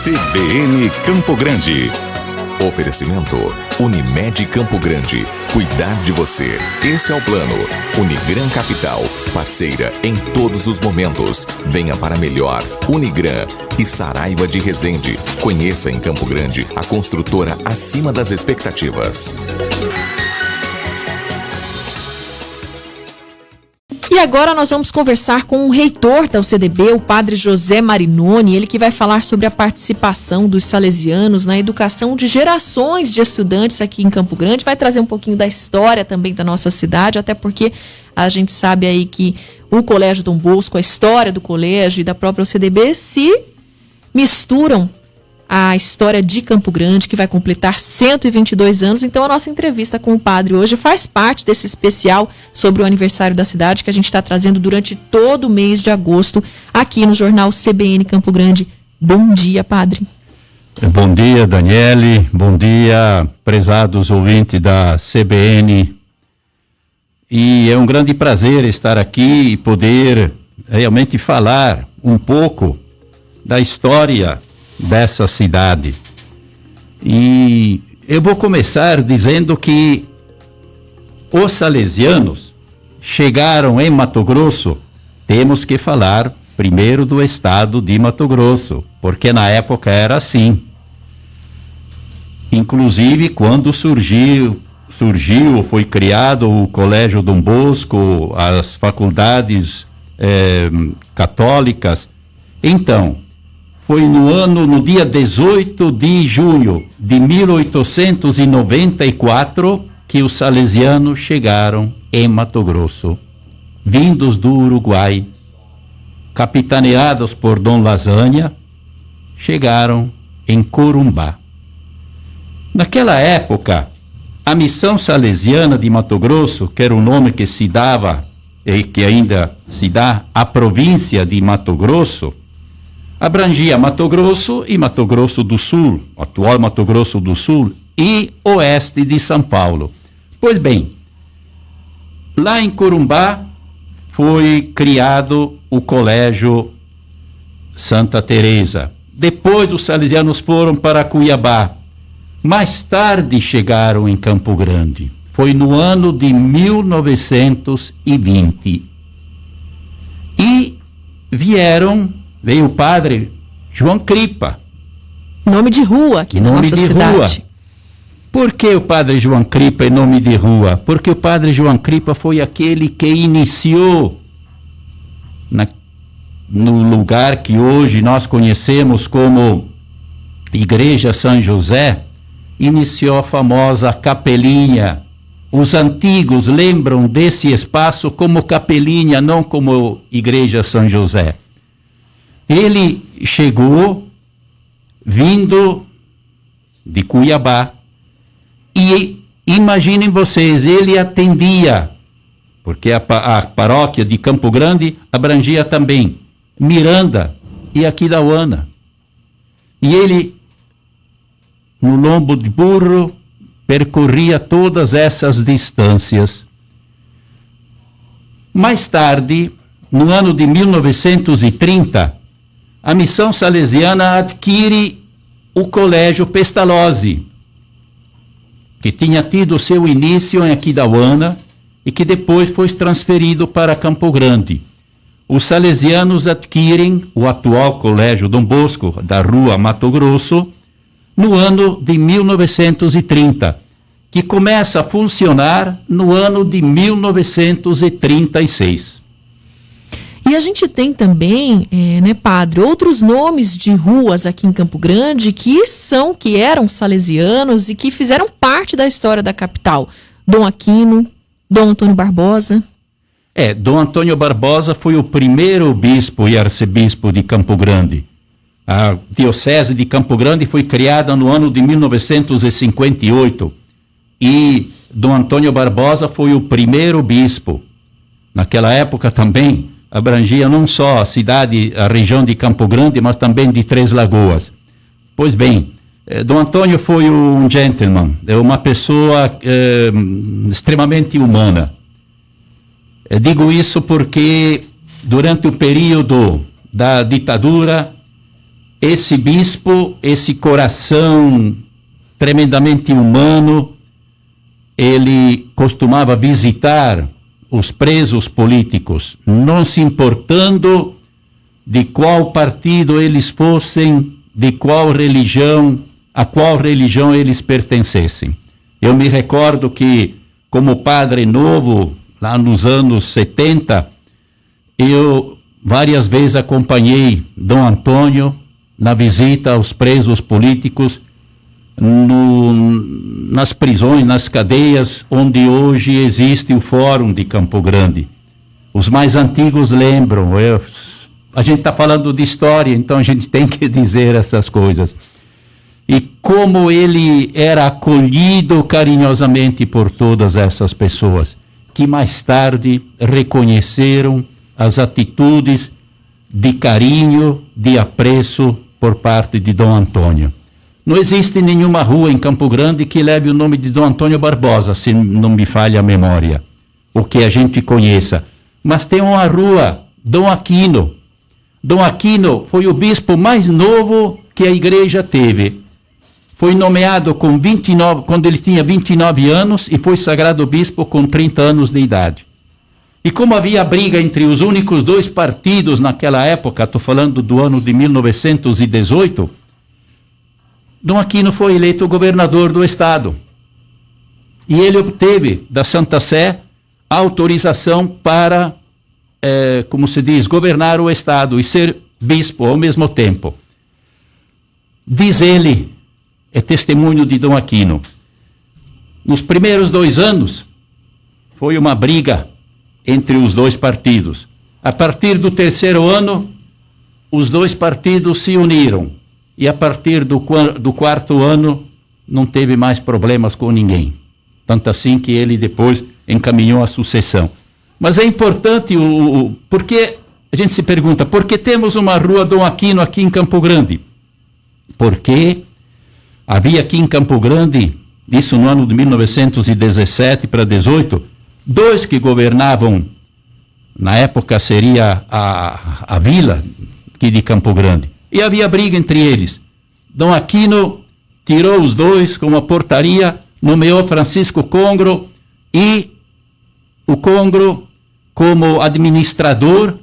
CBN Campo Grande. Oferecimento Unimed Campo Grande. Cuidar de você. Esse é o plano. Unigran Capital. Parceira em todos os momentos. Venha para melhor. Unigran e Saraiva de Resende. Conheça em Campo Grande a construtora acima das expectativas. E agora nós vamos conversar com o reitor da UCDB, o padre José Marinoni, ele que vai falar sobre a participação dos salesianos na educação de gerações de estudantes aqui em Campo Grande, vai trazer um pouquinho da história também da nossa cidade, até porque a gente sabe aí que o Colégio Dom Bosco, a história do colégio e da própria UCDB se misturam a história de Campo Grande, que vai completar 122 anos. Então a nossa entrevista com o padre hoje faz parte desse especial sobre o aniversário da cidade que a gente está trazendo durante todo o mês de agosto aqui no jornal CBN Campo Grande. Bom dia, padre. Bom dia, Daniele. Bom dia, prezados ouvintes da CBN. E é um grande prazer estar aqui e poder realmente falar um pouco da história dessa cidade. E eu vou começar dizendo que os salesianos chegaram em Mato Grosso. Temos que falar primeiro do estado de Mato Grosso, porque na época era assim. Inclusive quando surgiu, foi criado o Colégio Dom Bosco, as faculdades católicas. Então, foi no dia 18 de junho de 1894 que os salesianos chegaram em Mato Grosso, vindos do Uruguai, capitaneados por Dom Lasanha, chegaram em Corumbá. Naquela época, a Missão Salesiana de Mato Grosso, que era o nome que se dava e que ainda se dá à província de Mato Grosso, abrangia Mato Grosso e Mato Grosso do Sul, atual Mato Grosso do Sul, e oeste de São Paulo. Pois bem, lá em Corumbá foi criado o Colégio Santa Teresa. Depois os salesianos foram para Cuiabá. Mais tarde chegaram em Campo Grande. Foi no ano de 1920. E veio o padre João Cripa. Nome de rua aqui na nossa cidade. Rua. Por que o padre João Cripa é nome de rua? Porque o padre João Cripa foi aquele que iniciou no lugar que hoje nós conhecemos como Igreja São José, iniciou a famosa capelinha. Os antigos lembram desse espaço como capelinha, não como Igreja São José. Ele chegou vindo de Cuiabá e imaginem vocês, ele atendia, porque a paróquia de Campo Grande abrangia também Miranda e Aquidauana. E ele, no lombo de burro, percorria todas essas distâncias. Mais tarde, no ano de 1930, a Missão Salesiana adquire o Colégio Pestalozzi, que tinha tido seu início em Aquidauana e que depois foi transferido para Campo Grande. Os salesianos adquirem o atual Colégio Dom Bosco, da rua Mato Grosso, no ano de 1930, que começa a funcionar no ano de 1936. E a gente tem também, padre, outros nomes de ruas aqui em Campo Grande que eram salesianos e que fizeram parte da história da capital. Dom Aquino, Dom Antônio Barbosa. Dom Antônio Barbosa foi o primeiro bispo e arcebispo de Campo Grande. A diocese de Campo Grande foi criada no ano de 1958 e Dom Antônio Barbosa foi o primeiro bispo. Naquela época também abrangia não só a região de Campo Grande, mas também de Três Lagoas. Pois bem, Dom Antônio foi um gentleman, uma pessoa extremamente humana. Digo isso porque durante o período da ditadura esse bispo, esse coração tremendamente humano, ele costumava visitar os presos políticos, não se importando de qual partido eles fossem, de qual religião, a qual religião eles pertencessem. Eu me recordo que, como padre novo, lá nos anos 70, eu várias vezes acompanhei Dom Antônio na visita aos presos políticos, nas prisões, nas cadeias, onde hoje existe o Fórum de Campo Grande. Os mais antigos lembram, a gente está falando de história, então a gente tem que dizer essas coisas. E como ele era acolhido carinhosamente por todas essas pessoas, que mais tarde reconheceram as atitudes de carinho, de apreço por parte de Dom Antônio. Não existe nenhuma rua em Campo Grande que leve o nome de Dom Antônio Barbosa, se não me falha a memória, o que a gente conheça. Mas tem uma rua, Dom Aquino. Dom Aquino foi o bispo mais novo que a igreja teve. Foi nomeado com 29, quando ele tinha 29 anos, e foi sagrado bispo com 30 anos de idade. E como havia briga entre os únicos dois partidos naquela época, estou falando do ano de 1918, Dom Aquino foi eleito governador do estado. E ele obteve da Santa Sé a autorização para, como se diz, governar o estado e ser bispo ao mesmo tempo. Diz ele, é testemunho de Dom Aquino, nos primeiros 2 anos foi uma briga entre os dois partidos. A partir do 3º ano, os dois partidos se uniram. E a partir do 4º ano, não teve mais problemas com ninguém. Tanto assim que ele depois encaminhou a sucessão. Mas é importante, porque a gente se pergunta, por que temos uma rua Dom Aquino aqui em Campo Grande? Porque havia aqui em Campo Grande, isso no ano de 1917 para 18, 2 que governavam, na época seria a vila aqui de Campo Grande. E havia briga entre eles. Dom Aquino tirou os 2 com uma portaria, nomeou Francisco Congro, e o Congro, como administrador,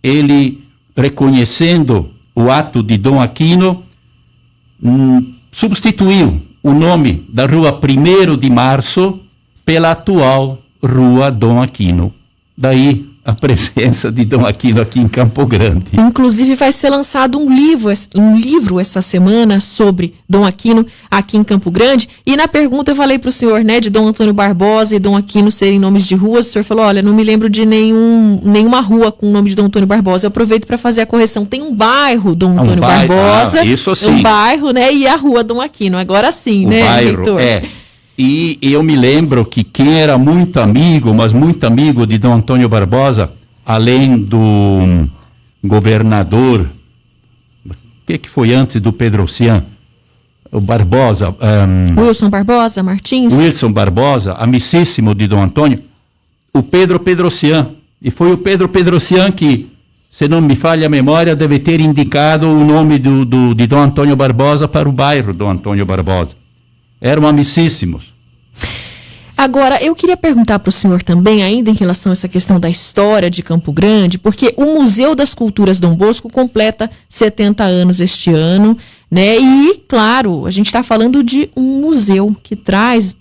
ele, reconhecendo o ato de Dom Aquino, substituiu o nome da rua 1º de Março pela atual rua Dom Aquino. Daí a presença de Dom Aquino aqui em Campo Grande. Inclusive vai ser lançado um livro essa semana sobre Dom Aquino aqui em Campo Grande. E na pergunta eu falei para o senhor, né, de Dom Antônio Barbosa e Dom Aquino serem nomes de ruas. O senhor falou, olha, não me lembro de nenhuma rua com o nome de Dom Antônio Barbosa. Eu aproveito para fazer a correção. Tem um bairro Dom Antônio Barbosa, isso sim. Um bairro, né, e a rua Dom Aquino. Agora sim, né, bairro, Heitor? E eu me lembro que quem era muito amigo, mas muito amigo de Dom Antônio Barbosa, além do governador, o que foi antes do Pedro Ocean? O Barbosa. Wilson Barbosa Martins. Wilson Barbosa, amicíssimo de Dom Antônio, o Pedro Ocean. E foi o Pedro Ocean que, se não me falha a memória, deve ter indicado o nome de Dom Antônio Barbosa para o bairro Dom Antônio Barbosa. Eram amicíssimos. Agora, eu queria perguntar para o senhor também, ainda em relação a essa questão da história de Campo Grande, porque o Museu das Culturas Dom Bosco completa 70 anos este ano, né? E, claro, a gente está falando de um museu que traz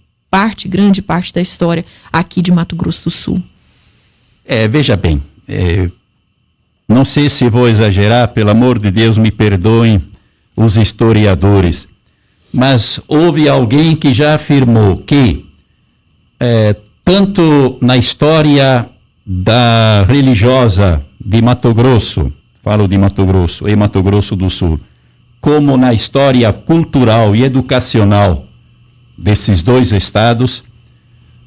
grande parte da história aqui de Mato Grosso do Sul. Veja bem, não sei se vou exagerar, pelo amor de Deus, me perdoem os historiadores, mas houve alguém que já afirmou que, tanto na história da religiosa de Mato Grosso, falo de Mato Grosso e Mato Grosso do Sul, como na história cultural e educacional desses 2 estados,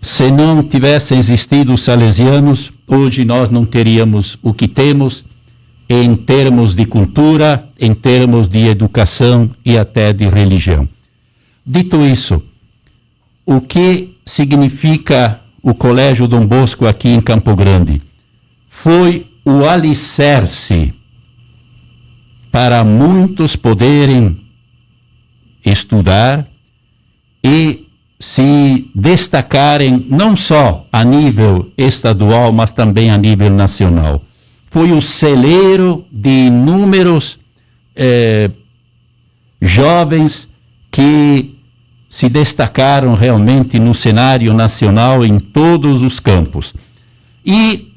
se não tivessem existido os salesianos, hoje nós não teríamos o que temos em termos de cultura, em termos de educação e até de religião. Dito isso, o que significa o Colégio Dom Bosco aqui em Campo Grande? Foi o alicerce para muitos poderem estudar e se destacarem não só a nível estadual, mas também a nível nacional. Foi o celeiro de inúmeros jovens que se destacaram realmente no cenário nacional em todos os campos. E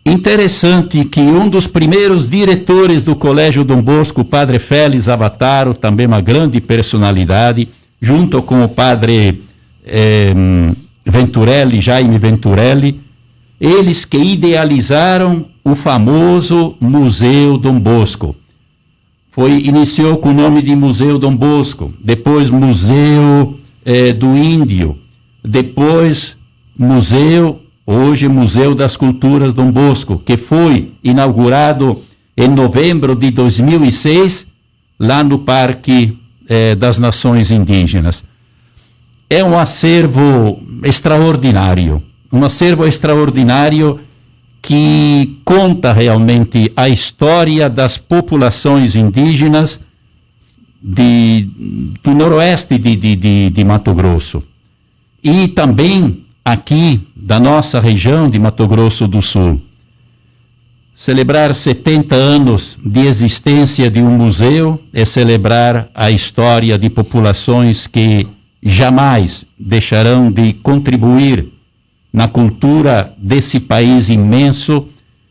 interessante que um dos primeiros diretores do Colégio Dom Bosco, o padre Félix Avataro, também uma grande personalidade, junto com o padre Jaime Venturelli, eles que idealizaram o famoso Museu Dom Bosco. Iniciou com o nome de Museu Dom Bosco, depois Museu do Índio, depois hoje Museu das Culturas Dom Bosco, que foi inaugurado em novembro de 2006, lá no Parque das Nações Indígenas. É um acervo extraordinário, que conta realmente a história das populações indígenas do noroeste de Mato Grosso. E também aqui da nossa região de Mato Grosso do Sul. Celebrar 70 anos de existência de um museu é celebrar a história de populações que jamais deixarão de contribuir na cultura desse país imenso,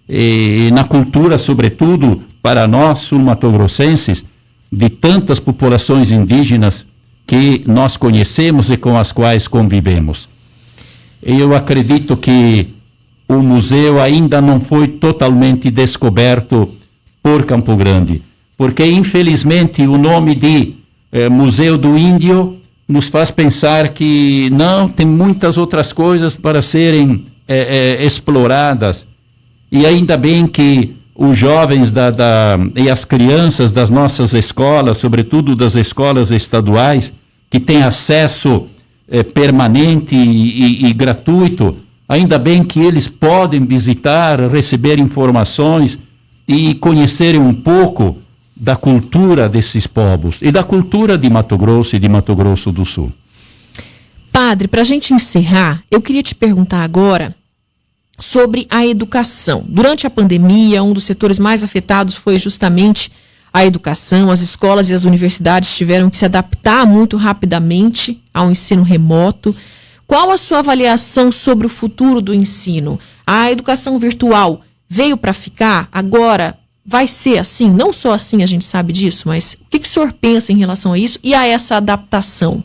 e na cultura, sobretudo, para nós, sul-mato-grossenses, de tantas populações indígenas que nós conhecemos e com as quais convivemos. Eu acredito que o museu ainda não foi totalmente descoberto por Campo Grande, porque, infelizmente, o nome de Museu do Índio nos faz pensar que não, tem muitas outras coisas para serem exploradas. E ainda bem que os jovens e as crianças das nossas escolas, sobretudo das escolas estaduais, que têm acesso permanente e gratuito, ainda bem que eles podem visitar, receber informações e conhecerem um pouco da cultura desses povos e da cultura de Mato Grosso e de Mato Grosso do Sul. Padre, para a gente encerrar, eu queria te perguntar agora sobre a educação. Durante a pandemia, um dos setores mais afetados foi justamente a educação. As escolas e as universidades tiveram que se adaptar muito rapidamente ao ensino remoto. Qual a sua avaliação sobre o futuro do ensino? A educação virtual veio para ficar? Agora vai ser assim? Não só assim, a gente sabe disso, mas o que o senhor pensa em relação a isso e a essa adaptação?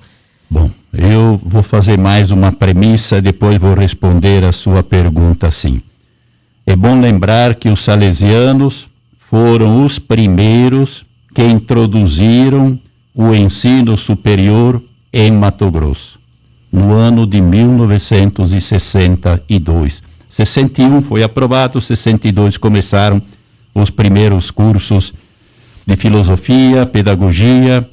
Bom, eu vou fazer mais uma premissa, depois vou responder a sua pergunta assim. É bom lembrar que os salesianos foram os primeiros que introduziram o ensino superior em Mato Grosso, no ano de 1962. 61 foi aprovado, 62 começaram os primeiros cursos de filosofia, pedagogia,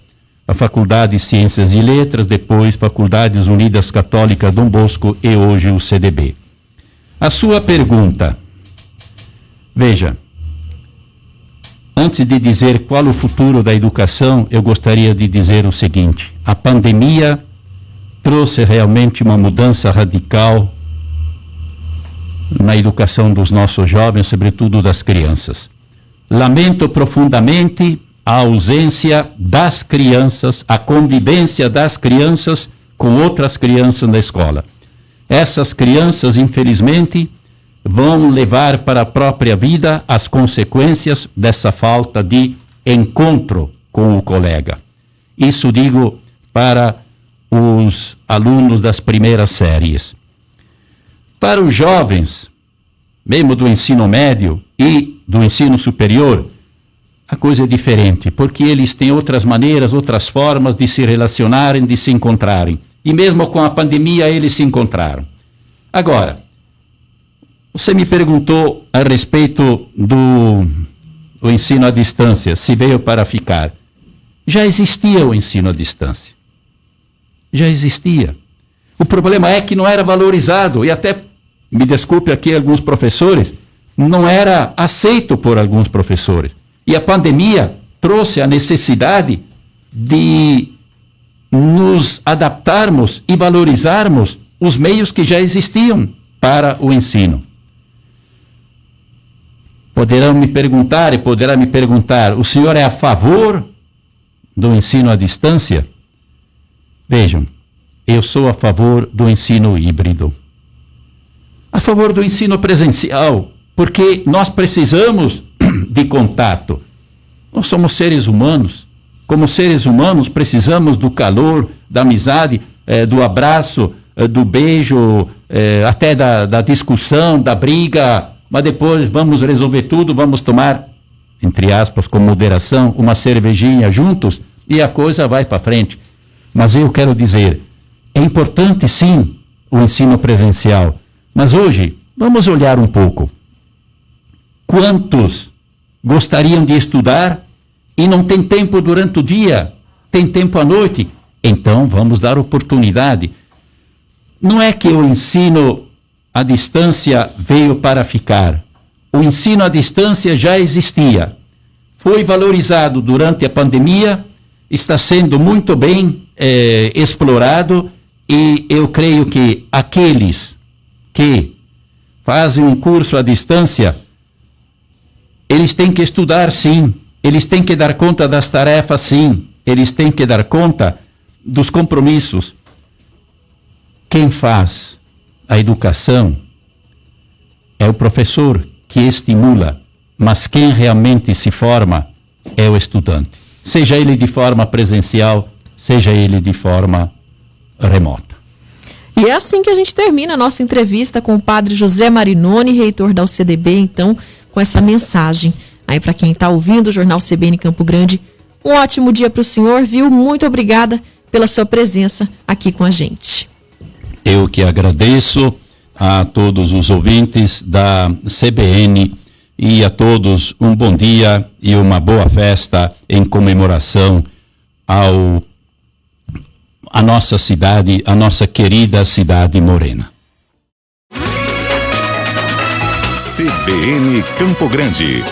a Faculdade de Ciências e Letras, depois Faculdades Unidas Católicas Dom Bosco e hoje o CDB. A sua pergunta, veja, antes de dizer qual o futuro da educação, eu gostaria de dizer o seguinte: a pandemia trouxe realmente uma mudança radical na educação dos nossos jovens, sobretudo das crianças. Lamento profundamente a ausência das crianças, a convivência das crianças com outras crianças na escola. Essas crianças, infelizmente, vão levar para a própria vida as consequências dessa falta de encontro com o colega. Isso digo para os alunos das primeiras séries. Para os jovens, mesmo do ensino médio e do ensino superior, a coisa é diferente, porque eles têm outras maneiras, outras formas de se relacionarem, de se encontrarem. E mesmo com a pandemia, eles se encontraram. Agora, você me perguntou a respeito do ensino à distância, se veio para ficar. Já existia o ensino à distância. Já existia. O problema é que não era valorizado, e até, me desculpe aqui alguns professores, não era aceito por alguns professores. E a pandemia trouxe a necessidade de nos adaptarmos e valorizarmos os meios que já existiam para o ensino. Poderá me perguntar, o senhor é a favor do ensino à distância? Vejam, eu sou a favor do ensino híbrido. A favor do ensino presencial, porque nós precisamos de contato. Nós somos seres humanos. Como seres humanos, precisamos do calor, da amizade, do abraço, do beijo, até da discussão, da briga, mas depois vamos resolver tudo, vamos tomar, entre aspas, com moderação, uma cervejinha juntos e a coisa vai para frente. Mas eu quero dizer, é importante sim o ensino presencial, mas hoje, vamos olhar um pouco. Quantos gostariam de estudar e não tem tempo durante o dia, tem tempo à noite? Então vamos dar oportunidade. Não é que o ensino à distância veio para ficar. O ensino à distância já existia. Foi valorizado durante a pandemia, está sendo muito bem explorado, e eu creio que aqueles que fazem um curso à distância, eles têm que estudar sim, eles têm que dar conta das tarefas sim, eles têm que dar conta dos compromissos. Quem faz a educação é o professor que estimula, mas quem realmente se forma é o estudante, seja ele de forma presencial, seja ele de forma remota. E é assim que a gente termina a nossa entrevista com o padre José Marinoni, reitor da UCDB, então, com essa mensagem. Aí para quem está ouvindo o Jornal CBN Campo Grande, um ótimo dia para o senhor, viu? Muito obrigada pela sua presença aqui com a gente. Eu que agradeço a todos os ouvintes da CBN e a todos um bom dia e uma boa festa em comemoração a nossa cidade, a nossa querida cidade morena. CBN Campo Grande.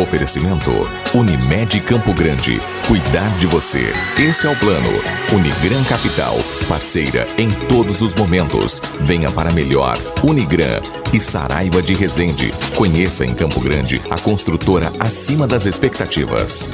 Oferecimento Unimed Campo Grande. Cuidar de você. Esse é o plano. Unigran Capital. Parceira em todos os momentos. Venha para melhor. Unigran e Saraiva de Resende. Conheça em Campo Grande a construtora acima das expectativas.